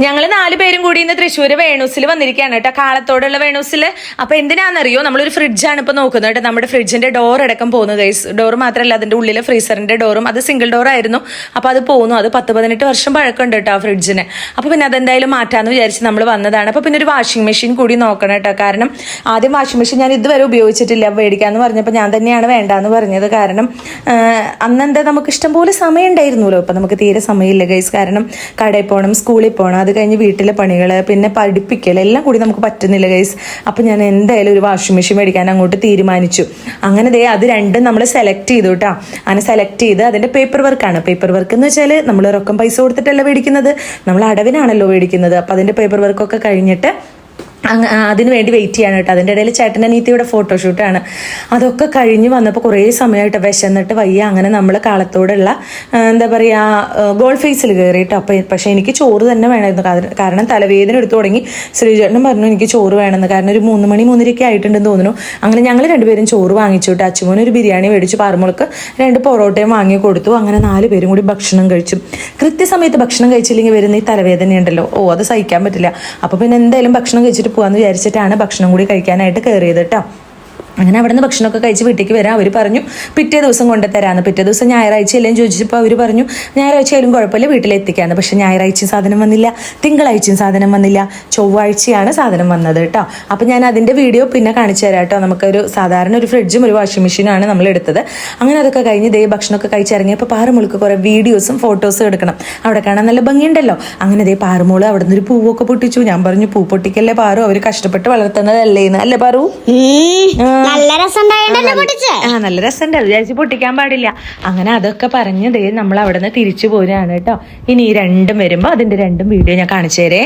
ഞങ്ങൾ 4 പേരും കൂടി ഇന്ന് തൃശ്ശൂർ വേണൂസിൽ വന്നിരിക്കുകയാണ് കേട്ടോ, കാളത്തോടുള്ള വേണൂസിൽ. അപ്പൊ എന്തിനാണെന്നറിയോ, നമ്മളൊരു ഫ്രിഡ്ജാണ് ഇപ്പൊ നോക്കുന്നത് കേട്ടോ. നമ്മുടെ ഫ്രിഡ്ജിന്റെ ഡോർ അടക്കം പോകുന്നു ഗൈസ്. ഡോർ മാത്രമല്ല, അതിന്റെ ഉള്ളിലെ ഫ്രീസറിന്റെ ഡോറും, അത് സിംഗിൾ ഡോർ ആയിരുന്നു. അപ്പൊ അത് പോകുന്നു. അത് 10-18 വർഷം പഴക്കമുണ്ട് കേട്ടോ ആ ഫ്രിഡ്ജിന്. അപ്പൊ പിന്നെ അതെന്തായാലും മാറ്റാന്ന് വിചാരിച്ച് നമ്മൾ വന്നതാണ്. അപ്പൊ പിന്നെ ഒരു വാഷിംഗ് മെഷീൻ കൂടി നോക്കണം കേട്ടോ. കാരണം ആദ്യം വാഷിംഗ് മെഷീൻ ഞാൻ ഇതുവരെ ഉപയോഗിച്ചിട്ടില്ല. മേടിക്കാന്ന് പറഞ്ഞപ്പോൾ ഞാൻ തന്നെയാണ് വേണ്ടാന്ന് പറഞ്ഞത്. കാരണം അന്നെന്താ നമുക്ക് ഇഷ്ടംപോലെ സമയം ഉണ്ടായിരുന്നല്ലോ. ഇപ്പൊ നമുക്ക് തീരെ സമയമില്ല ഗൈസ്. കാരണം കടയിൽ പോകണം, സ്കൂളിൽ പോകണം, അത് കഴിഞ്ഞ് വീട്ടിലെ പണികൾ, പിന്നെ പഠിപ്പിക്കൽ, എല്ലാം കൂടി നമുക്ക് പറ്റുന്നില്ല ഗൈസ്. അപ്പം ഞാൻ എന്തായാലും ഒരു വാഷിംഗ് മെഷീൻ മേടിക്കാൻ അങ്ങോട്ട് തീരുമാനിച്ചു. അങ്ങനെ അത് രണ്ടും നമ്മൾ സെലക്ട് ചെയ്തു കേട്ടോ. അങ്ങനെ സെലക്ട് ചെയ്ത് അതിൻ്റെ പേപ്പർ വർക്കാണ്. പേപ്പർ വർക്ക് എന്ന് വെച്ചാൽ നമ്മൾ റൊക്കം പൈസ കൊടുത്തിട്ടല്ല മേടിക്കുന്നത്, നമ്മൾ അടവിനാണല്ലോ മേടിക്കുന്നത്. അപ്പം അതിൻ്റെ പേപ്പർ വർക്കൊക്കെ കഴിഞ്ഞിട്ട് അതിന് വേണ്ടി വെയിറ്റ് ചെയ്യാണ് കേട്ടോ. അതിൻ്റെ ഇടയിൽ ചേട്ടൻ്റെ അനിയത്തിയുടെ ഫോട്ടോഷൂട്ടാണ്. അതൊക്കെ കഴിഞ്ഞ് വന്നപ്പോൾ കുറേ സമയമായിട്ട് വിശന്നിട്ട് വയ്യ. അങ്ങനെ നമ്മൾ കാളത്തോടുള്ള എന്താ പറയുക ഗോൾഡ് ഫേസിൽ കയറി കേട്ടോ. അപ്പം പക്ഷേ എനിക്ക് ചോറ് തന്നെ വേണമായിരുന്നു. കാരണം തലവേദന എടുത്തു തുടങ്ങി. ശ്രീചേട്ടനും പറഞ്ഞു എനിക്ക് ചോറ് വേണമെന്ന്. കാരണം ഒരു 3 മണി 3:30 ആയിട്ടുണ്ടെന്ന് തോന്നുന്നു. അങ്ങനെ ഞങ്ങൾ രണ്ടുപേരും ചോറ് വാങ്ങിച്ചു കേട്ടോ. അച്ചുമോന് ഒരു ബിരിയാണി മേടിച്ചു, പാറുമോൾക്ക് 2 പൊറോട്ടയും വാങ്ങി കൊടുത്തു. അങ്ങനെ 4 പേരും കൂടി ഭക്ഷണം കഴിച്ചു. കൃത്യസമയത്ത് ഭക്ഷണം കഴിച്ചില്ലെങ്കിൽ വരുന്ന ഈ തലവേദനയുണ്ടല്ലോ, അത് സഹിക്കാൻ പറ്റില്ല. അപ്പോൾ പിന്നെ എന്തായാലും ഭക്ഷണം കഴിച്ചിട്ട് പോകാന്ന് വിചാരിച്ചിട്ടാണ് ഭക്ഷണം കൂടി കഴിക്കാനായിട്ട് കയറിയത് കേട്ടോ. അങ്ങനെ അവിടെ നിന്ന് ഭക്ഷണമൊക്കെ കഴിച്ച് വീട്ടിലേക്ക് വരാം. അവർ പറഞ്ഞു പിറ്റേ ദിവസം കൊണ്ടുതരാമെന്ന്. പിറ്റേ ദിവസം ഞായറാഴ്ച എല്ലാം ചോദിച്ചപ്പോൾ അവർ പറഞ്ഞു ഞായറാഴ്ച ആയാലും കുഴപ്പമില്ല, വീട്ടിലെത്തിക്കാന്ന്. പക്ഷെ ഞായറാഴ്ചയും സാധനം വന്നില്ല, തിങ്കളാഴ്ചയും സാധനം വന്നില്ല, ചൊവ്വാഴ്ചയാണ് സാധനം വന്നത് കേട്ടോ. അപ്പം ഞാൻ അതിൻ്റെ വീഡിയോ പിന്നെ കാണിച്ചു തരാം കേട്ടോ. നമുക്കൊരു സാധാരണ ഒരു ഫ്രിഡ്ജും ഒരു വാഷിംഗ് മെഷീനാണ് നമ്മൾ എടുത്തത്. അങ്ങനെ അതൊക്കെ കഴിഞ്ഞ് ഭക്ഷണമൊക്കെ കഴിച്ചിറങ്ങിയപ്പോൾ പാറുമോൾക്ക് കുറേ വീഡിയോസും ഫോട്ടോസും എടുക്കണം. അവിടെ കാണാൻ നല്ല ഭംഗിയുണ്ടല്ലോ. അങ്ങനെ പാറുമോള് അവിടെ നിന്ന് ഒരു പൂവൊക്കെ പൊട്ടിച്ചു. ഞാൻ പറഞ്ഞു പൂ പൊട്ടിക്കല്ലേ പാറു, അവർ കഷ്ടപ്പെട്ട് വളർത്തുന്നതല്ലേന്ന്. അല്ലേ പാറു? നല്ല രസമുണ്ട്, വിചാരിച്ച് പൊട്ടിക്കാൻ പാടില്ല. അങ്ങനെ അതൊക്കെ പറഞ്ഞ് നമ്മൾ അവിടെ നിന്ന് തിരിച്ചു പോരാണ് കേട്ടോ. ഇനി ഈ രണ്ടും വരുമ്പോൾ അതിന്റെ രണ്ടും വീഡിയോ ഞാൻ കാണിച്ചു തരേ.